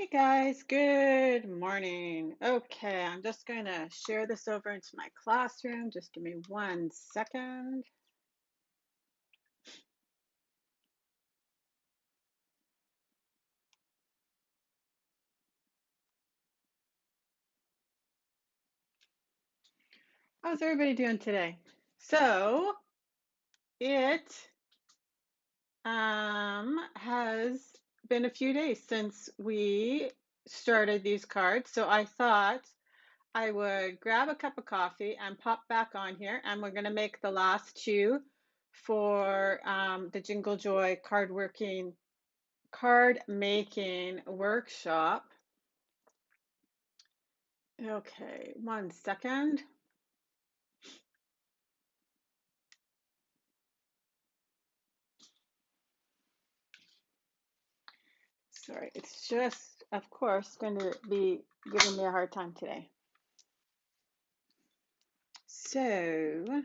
Hey guys, good morning. Okay, I'm just going to share this over into my classroom. Just give me 1 second. How's everybody doing today? So, it has been a few days since we started these cards. So I thought I would grab a cup of coffee and pop back on here, and we're going to make the last two for the Jingle Joy card making workshop. Okay, 1 second. Sorry, it's just, of course, going to be giving me a hard time today. So,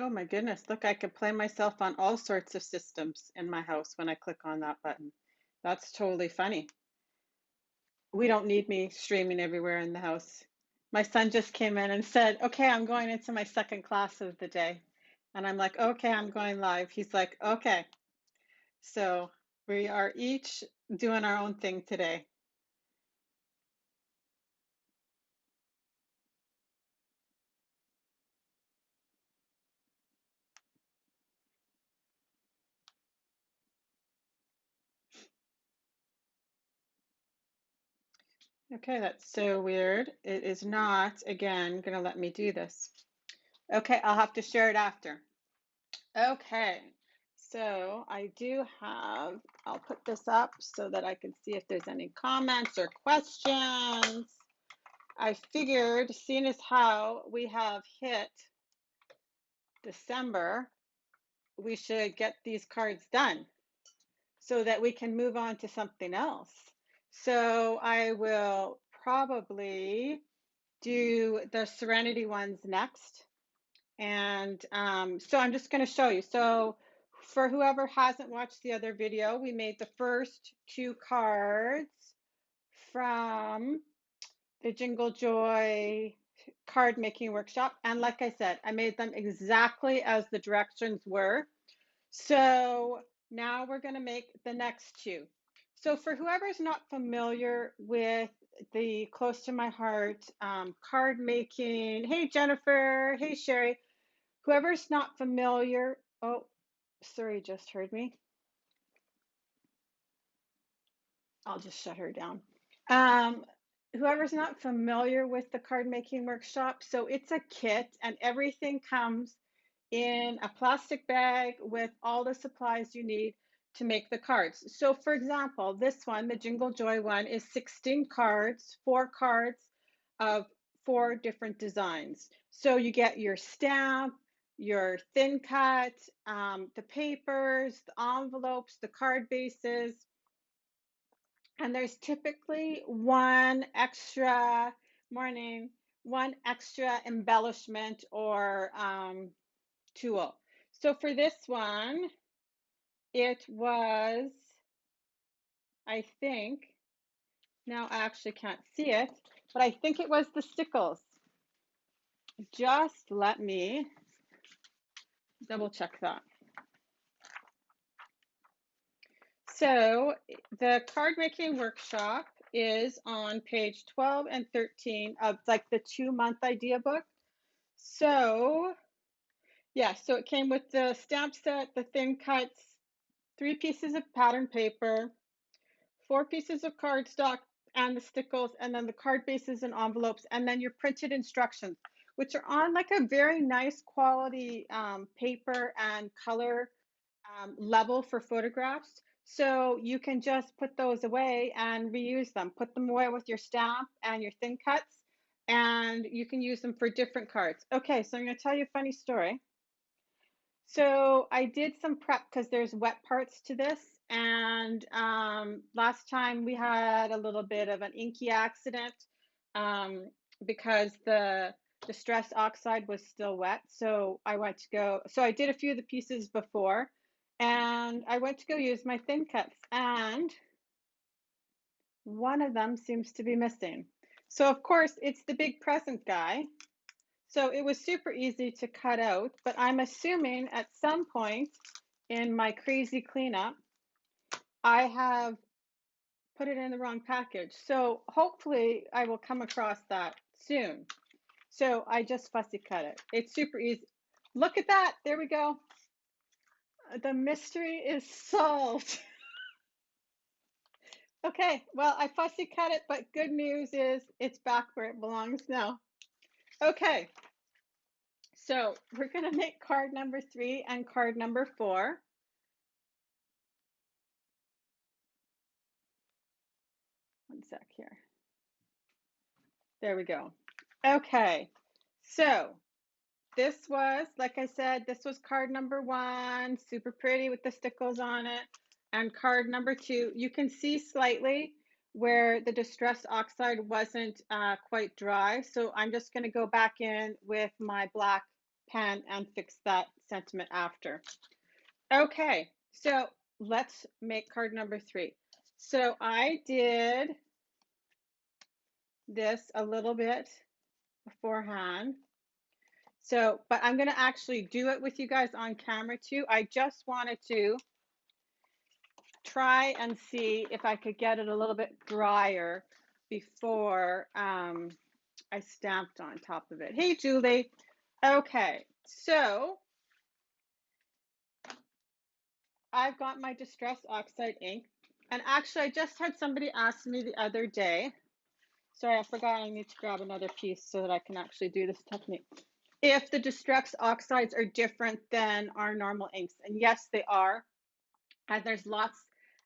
oh my goodness, look, I could play myself on all sorts of systems in my house when I click on that button. That's totally funny. We don't need me streaming everywhere in the house. My son just came in and said, okay, I'm going into my second class of the day. And I'm like, okay, I'm going live. He's like, okay. So we are each doing our own thing today. Okay, that's so weird. It is not, again, going to let me do this. Okay, I'll have to share it after. Okay, so I do have, I'll put this up so that I can see if there's any comments or questions. I figured, seeing as how we have hit December, we should get these cards done so that we can move on to something else. So I will probably do the Serenity ones next. And so I'm just going to show you. So for whoever hasn't watched the other video, we made the first two cards from the Jingle Joy card making workshop. And like I said, I made them exactly as the directions were. So now we're going to make the next two. So for whoever's not familiar with the close to my heart card making, hey Jennifer, hey Sherry, whoever's not familiar, oh, sorry, just heard me. I'll just shut her down. Um, Whoever's not familiar with the card making workshop, so it's a kit and everything comes in a plastic bag with all the supplies you need to make the cards. So for example, this one, the Jingle Joy one, is 16 cards, 4 cards of 4 different designs. So you get your stamp, your thin cut, the papers, the envelopes, the card bases, and there's typically one extra embellishment or tool. So for this one, it was, I think, now I actually can't see it, but I think it was the stickles. Just let me double check that. So the card making workshop is on page 12 and 13 of like the 2-month idea book. So yeah, so it came with the stamp set, the thin cuts, 3 pieces of pattern paper, 4 pieces of cardstock, and the stickles, and then the card bases and envelopes, and then your printed instructions, which are on like a very nice quality paper and color level for photographs. So you can just put those away and reuse them. Put them away with your stamp and your thin cuts, and you can use them for different cards. Okay, so I'm going to tell you a funny story. So I did some prep because there's wet parts to this, and last time we had a little bit of an inky accident um, because the distress oxide was still wet. So I did a few of the pieces before, and I went to go use my thin cuts, and one of them seems to be missing. So of course it's the big present guy. So it was super easy to cut out, but I'm assuming at some point in my crazy cleanup, I have put it in the wrong package. So hopefully I will come across that soon. So I just fussy cut it. It's super easy. Look at that. There we go. The mystery is solved. Okay, well, I fussy cut it, but good news is it's back where it belongs now. Okay, so we're going to make card number 3 and card number 4. One sec here. There we go. Okay, so this was, like I said, this was card number 1, super pretty with the stickles on it. And card number 2, you can see slightly where the distress oxide wasn't quite dry. So I'm just going to go back in with my black pen and fix that sentiment after. Okay, so let's make card number 3. So I did this a little bit beforehand. So, but I'm going to actually do it with you guys on camera too. I just wanted to try and see if I could get it a little bit drier before I stamped on top of it. Hey, Julie. Okay, so I've got my Distress Oxide ink. And actually, I just had somebody ask me the other day. Sorry, I forgot I need to grab another piece so that I can actually do this technique. If the Distress Oxides are different than our normal inks. And yes, they are. And there's lots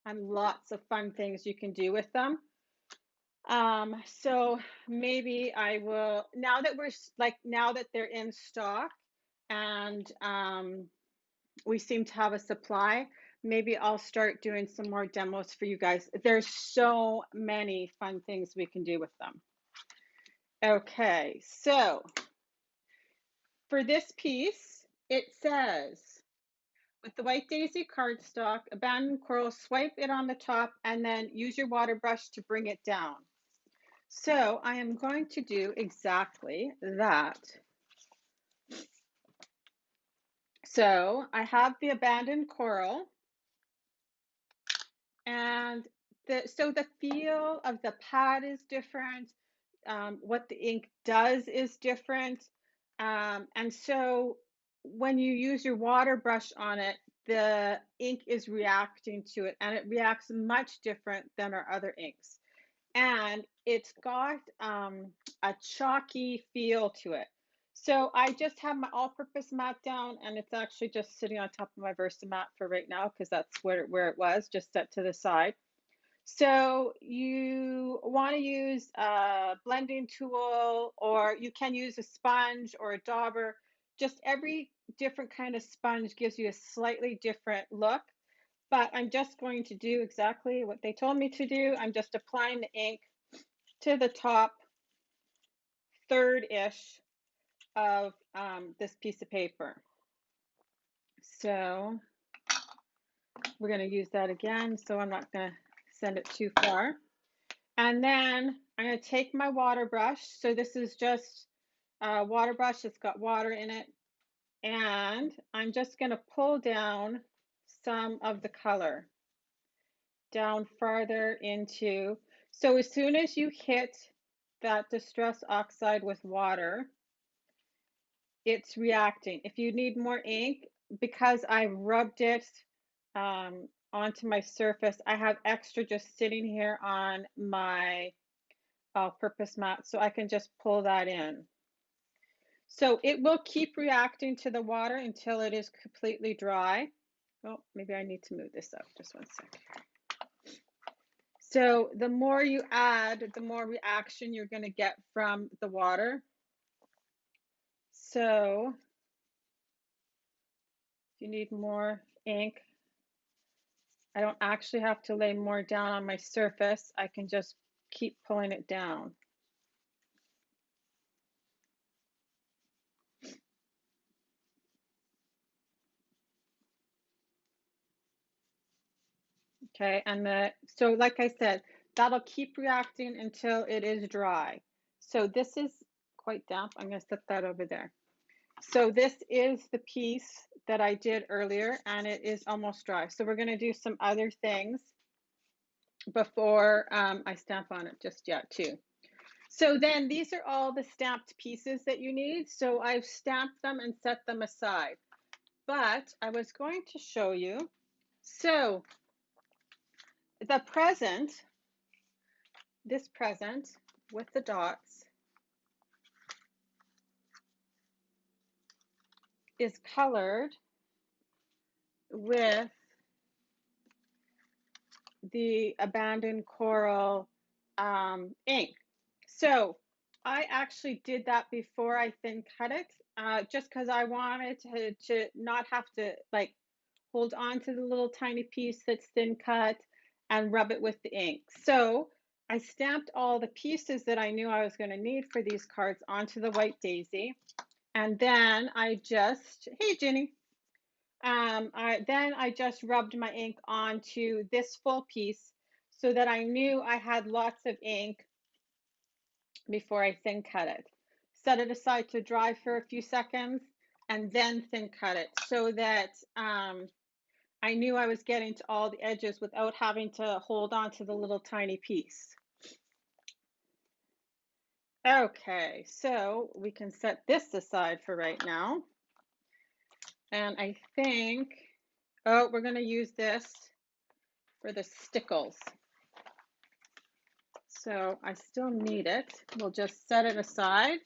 and lots of fun things you can do with them. So maybe I will, now that they're in stock and we seem to have a supply, maybe I'll start doing some more demos for you guys. There's so many fun things we can do with them. Okay, so for this piece, it says, with the White Daisy cardstock, abandoned coral, swipe it on the top and then use your water brush to bring it down. So I am going to do exactly that. So I have the abandoned coral, and so the feel of the pad is different. What the ink does is different. And so when you use your water brush on it, the ink is reacting to it, and it reacts much different than our other inks. And it's got a chalky feel to it. So I just have my all-purpose mat down, and it's actually just sitting on top of my Versamat for right now because that's where it was, just set to the side. So you want to use a blending tool, or you can use a sponge or a dauber. Just every different kind of sponge gives you a slightly different look. But I'm just going to do exactly what they told me to do. I'm just applying the ink to the top third-ish of this piece of paper. So we're going to use that again, so I'm not going to send it too far. And then I'm going to take my water brush. So this is just a water brush. It's got water in it. And I'm just going to pull down some of the color down farther into. So as soon as you hit that distress oxide with water, it's reacting. If you need more ink, because I rubbed it onto my surface, I have extra just sitting here on my all-purpose mat, so I can just pull that in. So it will keep reacting to the water until it is completely dry. Oh, maybe I need to move this up just one second. So the more you add, the more reaction you're going to get from the water. So if you need more ink, I don't actually have to lay more down on my surface. I can just keep pulling it down. Okay, and so like I said, that'll keep reacting until it is dry. So this is quite damp. I'm going to set that over there. So this is the piece that I did earlier, and it is almost dry. So we're going to do some other things before I stamp on it just yet too. So then these are all the stamped pieces that you need. So I've stamped them and set them aside. But I was going to show you. So the present, this present with the dots is colored with the abandoned coral ink. So I actually did that before I thin cut it, just because I wanted to not have to like hold on to the little tiny piece that's thin cut and rub it with the ink. So I stamped all the pieces that I knew I was going to need for these cards onto the white daisy. And then I just, hey Ginny, then I just rubbed my ink onto this full piece so that I knew I had lots of ink before I thin cut it. Set it aside to dry for a few seconds and then thin cut it so that I knew I was getting to all the edges without having to hold on to the little tiny piece. Okay, so we can set this aside for right now. And I think, oh, we're going to use this for the stickles. So I still need it. We'll just set it aside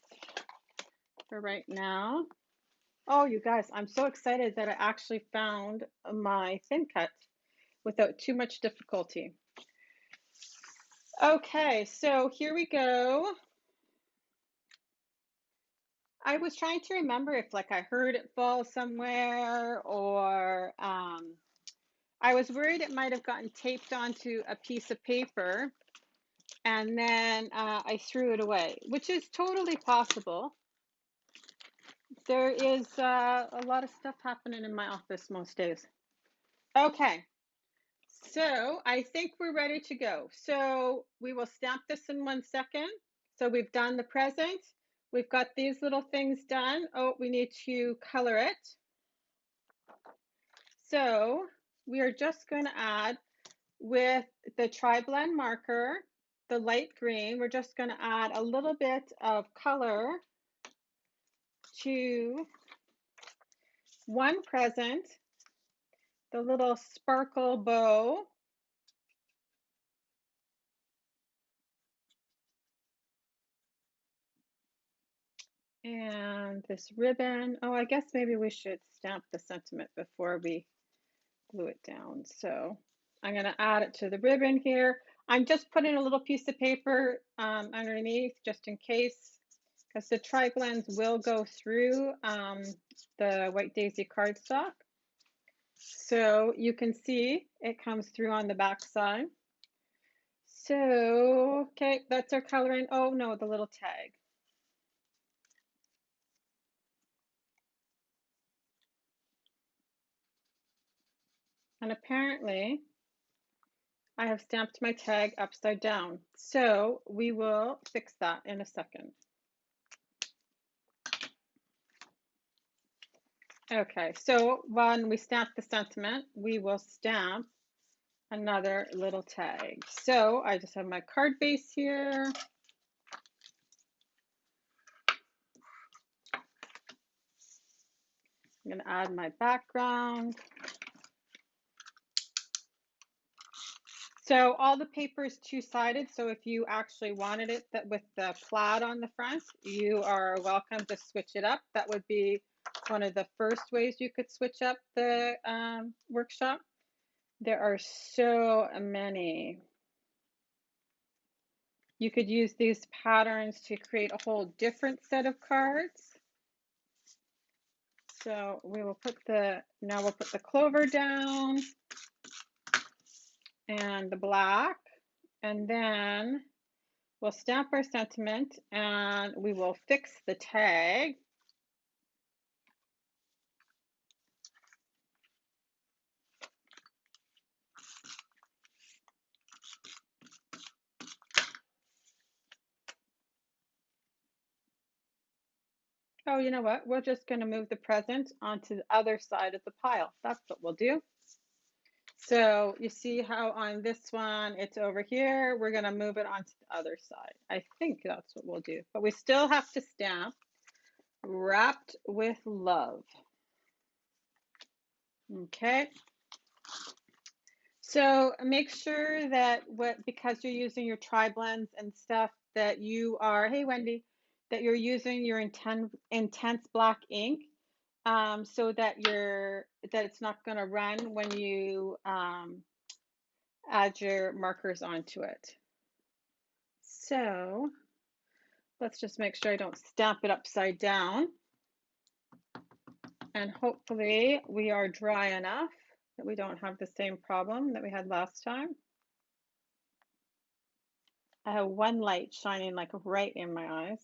for right now. Oh, you guys, I'm so excited that I actually found my thin cut without too much difficulty. Okay, so here we go. I was trying to remember if like I heard it fall somewhere or I was worried it might have gotten taped onto a piece of paper and then I threw it away, which is totally possible. There is a lot of stuff happening in my office most days. Okay, so I think we're ready to go. So we will stamp this in 1 second. So we've done the present. We've got these little things done. Oh, we need to color it. So we are just going to add with the tri-blend marker, the light green, we're just going to add a little bit of color to one present, the little sparkle bow. And this ribbon, oh, I guess maybe we should stamp the sentiment before we glue it down. So I'm going to add it to the ribbon here. I'm just putting a little piece of paper underneath just in case, because the tri-blends will go through the White Daisy cardstock. So you can see it comes through on the back side. So, okay, that's our coloring. Oh no, the little tag. And apparently I have stamped my tag upside down. So we will fix that in a second. Okay, so when we stamp the sentiment, we will stamp another little tag. So I just have my card base here. I'm going to add my background. So all the paper is two-sided, so if you actually wanted it that with the plaid on the front, you are welcome to switch it up. That would be one of the first ways you could switch up the workshop. There are so many. You could use these patterns to create a whole different set of cards. So we will now we'll put the clover down and the black, and then we'll stamp our sentiment and we will fix the tag. Oh, you know what? We're just going to move the present onto the other side of the pile. That's what we'll do. So you see how on this one, it's over here. We're going to move it onto the other side. I think that's what we'll do. But we still have to stamp wrapped with love. Okay. So make sure that because you're using your tri-blends and stuff that you are, hey Wendy, that you're using your intense black ink, so that it's not going to run when you add your markers onto it. So let's just make sure I don't stamp it upside down. And hopefully we are dry enough that we don't have the same problem that we had last time. I have one light shining like right in my eyes.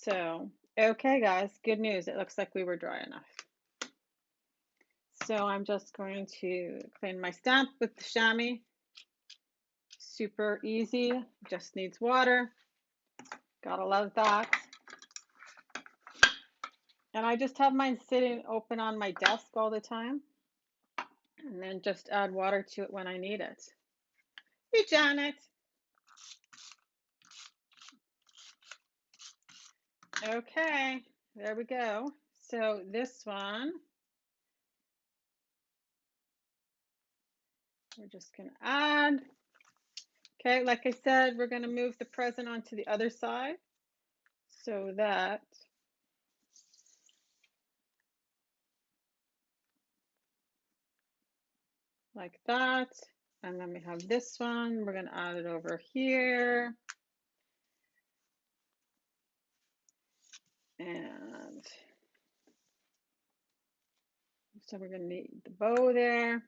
So, okay guys, good news. It looks like we were dry enough. So I'm just going to clean my stamp with the chamois. Super easy, just needs water. Gotta love that. And I just have mine sitting open on my desk all the time. And then just add water to it when I need it. Hey, Janet. Okay, there we go. So this one, we're just gonna add. Okay, like I said, we're gonna move the present onto the other side so that like that. And then we have this one, we're gonna add it over here. And so we're gonna need the bow there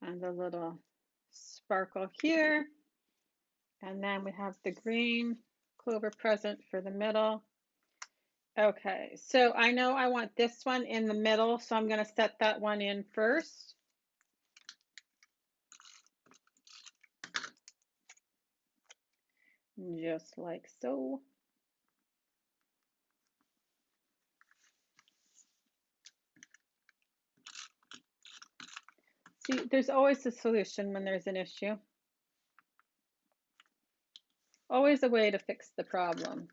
and the little sparkle here. And then we have the green clover present for the middle. Okay, so I know I want this one in the middle, so I'm gonna set that one in first. Just like so. See, there's always a solution when there's an issue. Always a way to fix the problem.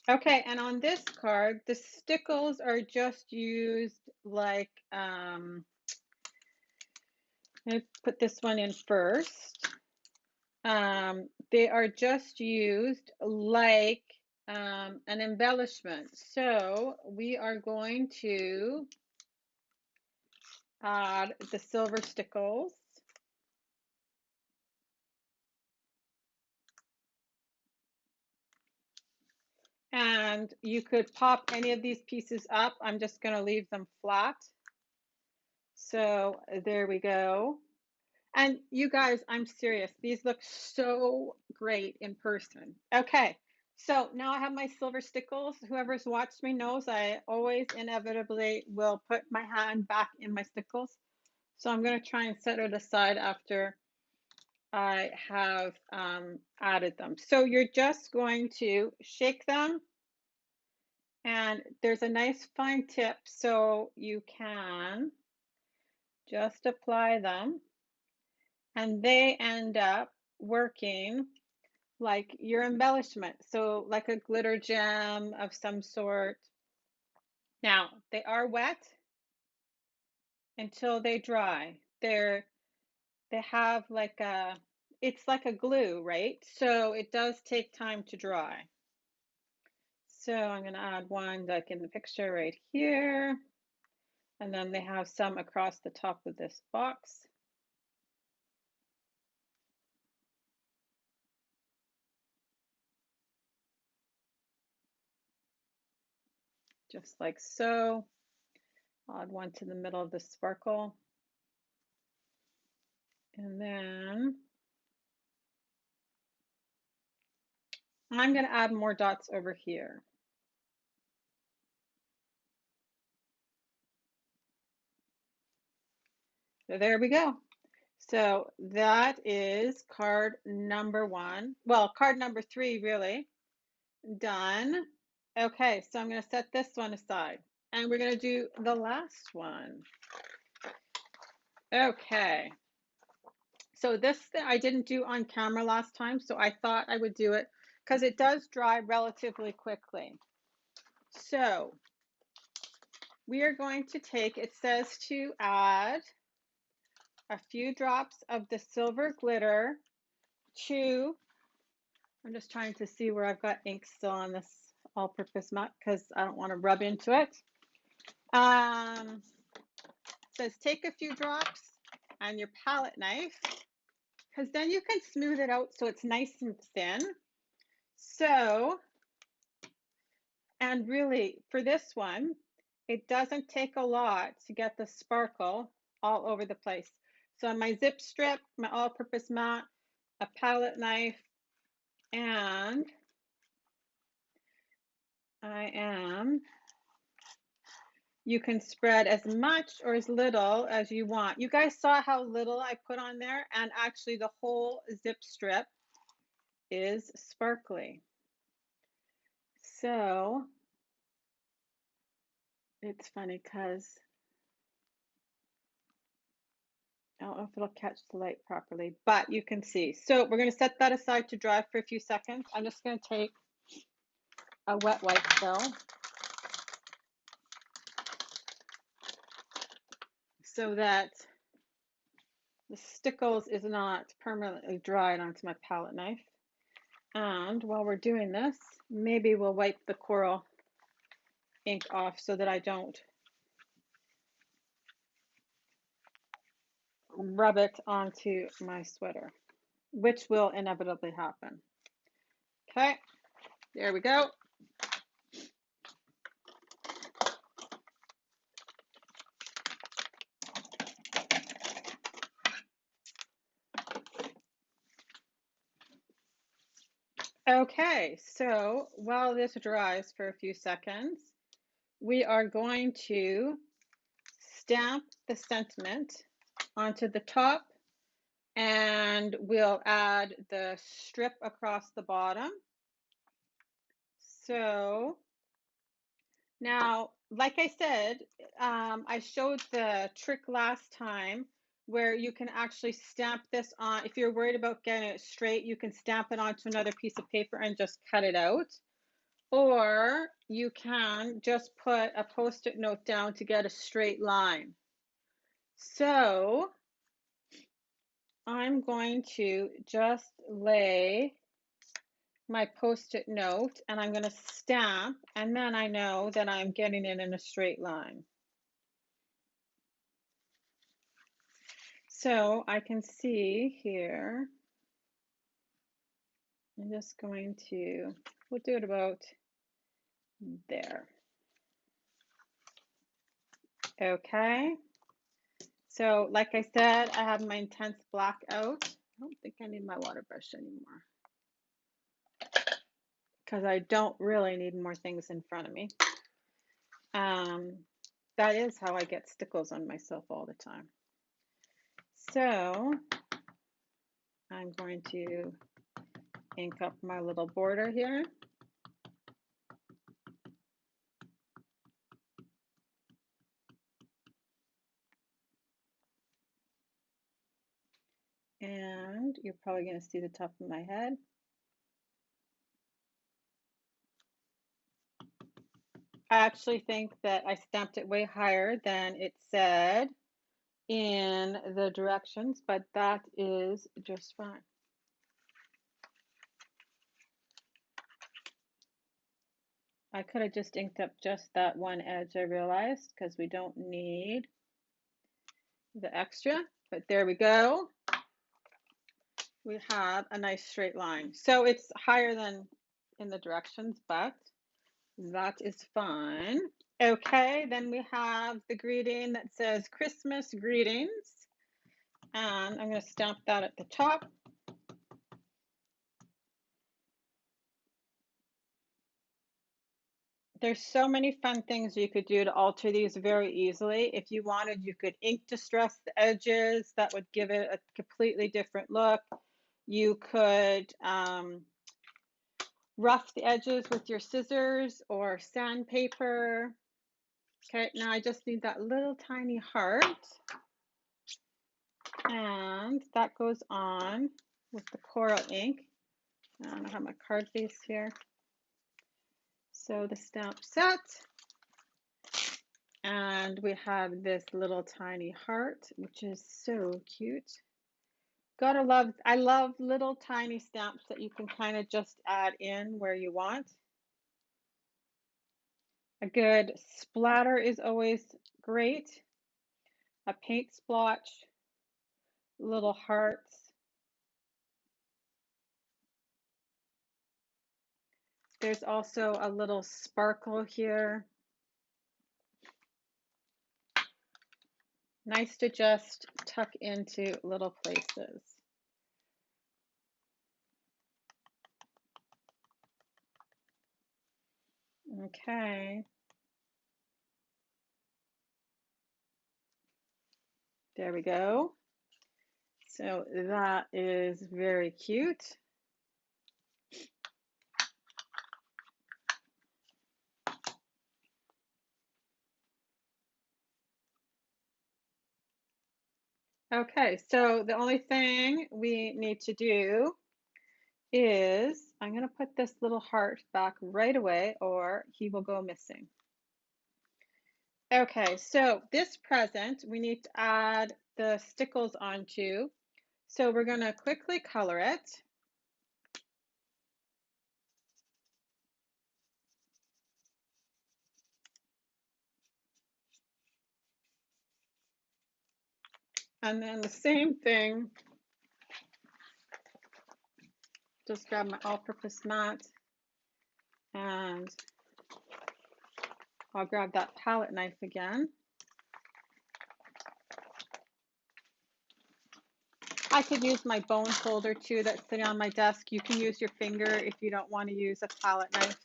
Okay, and on this card, the stickles are just used like, let's put this one in first. They are just used like an embellishment. So we are going to add the silver stickles. And you could pop any of these pieces up. I'm just going to leave them flat. So there we go. And you guys, I'm serious. These look so great in person. Okay, so now I have my silver stickles. Whoever's watched me knows I always inevitably will put my hand back in my stickles. So I'm going to try and set it aside after I have added them. So you're just going to shake them. And there's a nice fine tip so you can just apply them. And they end up working like your embellishment. So like a glitter gem of some sort. Now, they are wet until they dry. They have like it's like a glue, right? So it does take time to dry. So I'm going to add one like in the picture right here. And then they have some across the top of this box. just like so. I'll add one to the middle of the sparkle. And then I'm going to add more dots over here. So there we go. So that is card number 1. Well, card number 3, really. Done. Okay, so I'm going to set this one aside. And we're going to do the last one. Okay. So this I didn't do on camera last time, so I thought I would do it because it does dry relatively quickly. So we are going to take, it says to add a few drops of the silver glitter to, I'm just trying to see where I've got ink still on this all-purpose mat because I don't want to rub into it. It says take a few drops on your palette knife because then you can smooth it out so it's nice and thin. So, and really for this one, it doesn't take a lot to get the sparkle all over the place. So on my zip strip, my all-purpose mat, a palette knife, and you can spread as much or as little as you want. You guys saw how little I put on there, and actually the whole zip strip is sparkly. So it's funny because I don't know if it'll catch the light properly, but you can see. So we're going to set that aside to dry for a few seconds. I'm just going to take a wet wipe though, so that the stickles is not permanently dried onto my palette knife. And while we're doing this, maybe we'll wipe the coral ink off so that I don't rub it onto my sweater, which will inevitably happen. Okay, there we go. Okay, so while this dries for a few seconds, we are going to stamp the sentiment onto the top, and we'll add the strip across the bottom. So now, like I said, I showed the trick last time where you can actually stamp this on. If you're worried about getting it straight, you can stamp it onto another piece of paper and just cut it out. Or you can just put a Post-it note down to get a straight line. So I'm going to just lay my Post-it note and I'm going to stamp, and then I know that I'm getting it in a straight line. So I can see here, I'm just going to, we'll do it about there. Okay. So like I said, I have my intense black out. I don't think I need my water brush anymore because I don't really need more things in front of me. That is how I get stickles on myself all the time. So I'm going to ink up my little border here. And you're probably going to see the top of my head. I actually think that I stamped it way higher than it said in the directions, but that is just fine. I could have just inked up just that one edge, I realized, because we don't need the extra, but there we go. We have a nice straight line. So it's higher than in the directions, but That is fun. Okay, then we have the greeting that says Christmas greetings. And I'm going to stamp that at the top. There's so many fun things you could do to alter these very easily. If you wanted, you could ink distress the edges. That would give it a completely different look. You could rough the edges with your scissors or sandpaper. Okay, now I just need that little tiny heart. And that goes on with the coral ink. And I have my card base here. So the stamp set. And we have this little tiny heart, which is so cute. Gotta love, I love little tiny stamps that you can kind of just add in where you want. A good splatter is always great. A paint splotch, little hearts. There's also a little sparkle here. Nice to just tuck into little places. Okay. There we go. So that is very cute. Okay, so the only thing we need to do is I'm going to put this little heart back right away or he will go missing. Okay, so this present we need to add the stickles onto. So we're going to quickly color it. And then the same thing, just grab my all-purpose mat and I'll grab that palette knife again. I could use my bone folder too that's sitting on my desk. You can use your finger if you don't want to use a palette knife.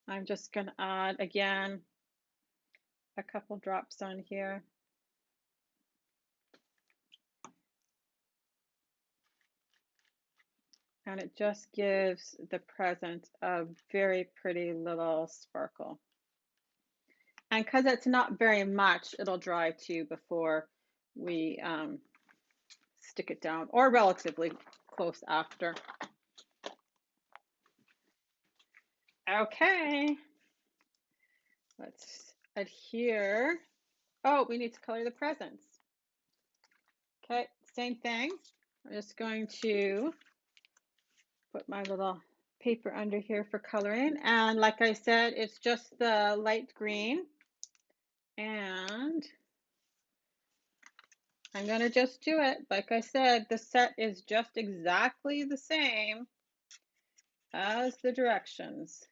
I'm just going to add again a couple drops on here. And it just gives the present a very pretty little sparkle. And because it's not very much, it'll dry too before we stick it down, or relatively close after. Okay, let's adhere. Oh, we need to color the presents. Okay, same thing. I'm just going to put my little paper under here for coloring. And like I said, it's just the light green. And I'm going to just do it. Like I said, the set is just exactly the same as the directions.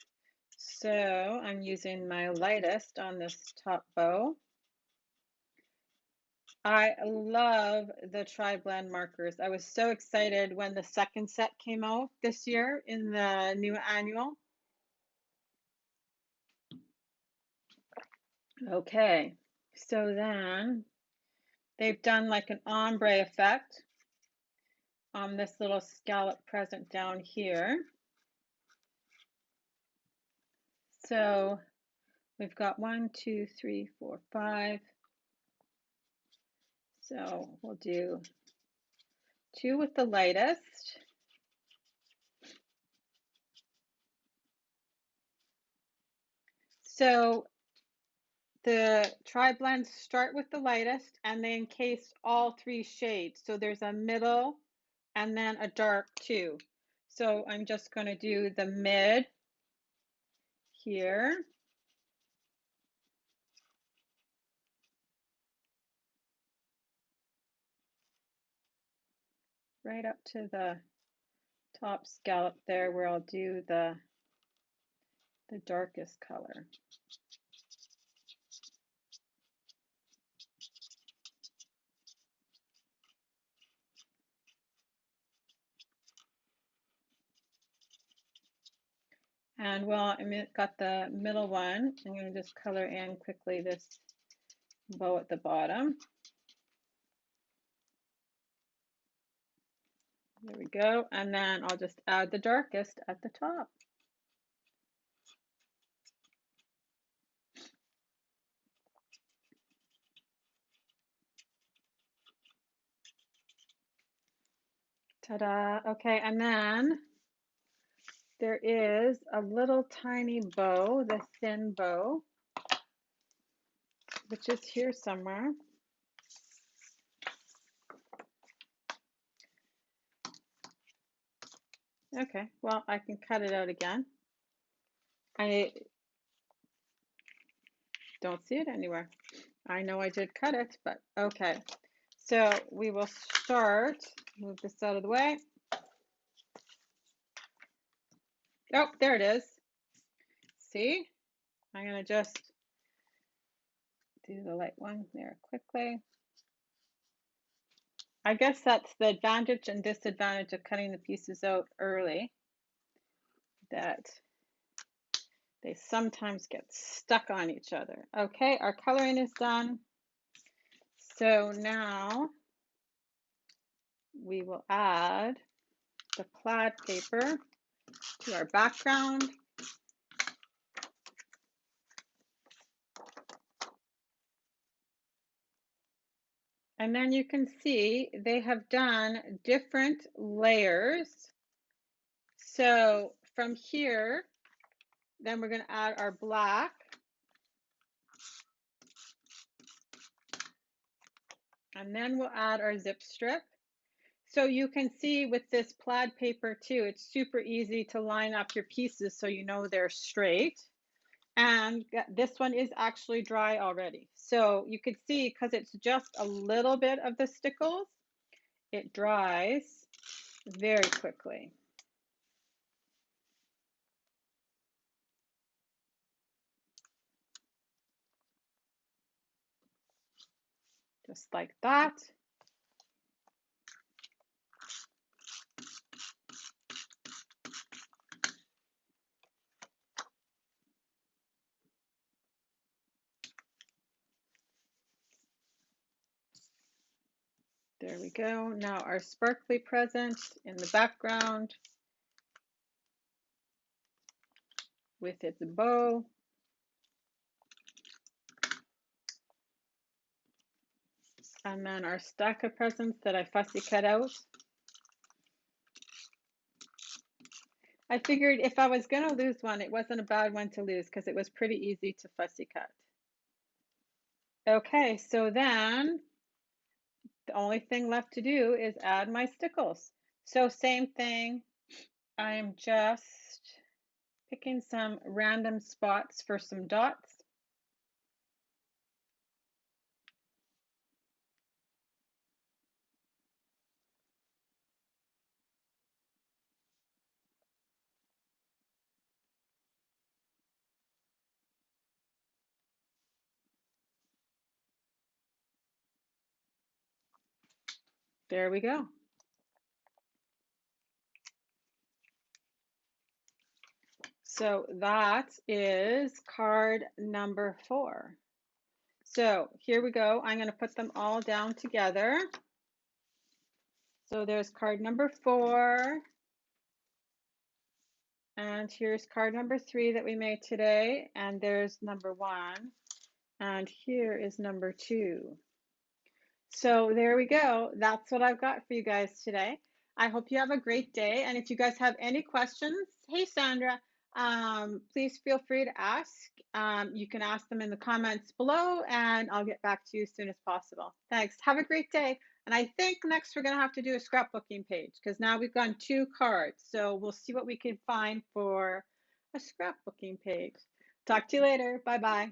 So I'm using my lightest on this top bow. I love the tri-blend markers. I was so excited when the second set came out this year in the new annual. Okay, so then they've done like an ombre effect on this little scallop present down here. So we've got 1, 2, 3, 4, 5. So we'll do 2 with the lightest. So the tri-blends start with the lightest and they encase all 3 shades. So there's a middle and then a dark too. So I'm just going to do the mid here. Right up to the top scallop there where I'll do the darkest color. And while I got the middle one, I'm going to just color in quickly this bow at the bottom. There we go. And then I'll just add the darkest at the top. Ta-da. Okay, and then there is a little tiny bow, the thin bow, which is here somewhere. Okay, well, I can cut it out again. I don't see it anywhere. I know I did cut it, but okay. So we will start, move this out of the way. Oh, there it is. See? I'm going to just do the light one there quickly. I guess that's the advantage and disadvantage of cutting the pieces out early, that they sometimes get stuck on each other. Okay, our coloring is done. So now we will add the plaid paper to our background. And then you can see they have done different layers. So from here, then we're going to add our black. And then we'll add our zip strip. So you can see with this plaid paper too, it's super easy to line up your pieces so you know they're straight. And this one is actually dry already. So you could see, because it's just a little bit of the stickles, it dries very quickly. Just like that. There we go. Now our sparkly present in the background with its bow. And then our stack of presents that I fussy cut out. I figured if I was going to lose one, it wasn't a bad one to lose because it was pretty easy to fussy cut. Okay, so then the only thing left to do is add my stickles. So same thing, I'm just picking some random spots for some dots. There we go. So that is card number 4. So here we go. I'm going to put them all down together. So there's card number 4. And here's card number 3 that we made today. And there's number 1. And here is number 2. So there we go. That's what I've got for you guys today. I hope you have a great day. And if you guys have any questions, hey, Sandra, please feel free to ask. You can ask them in the comments below and I'll get back to you as soon as possible. Thanks. Have a great day. And I think next we're going to have to do a scrapbooking page because now we've gone 2 cards. So we'll see what we can find for a scrapbooking page. Talk to you later. Bye-bye.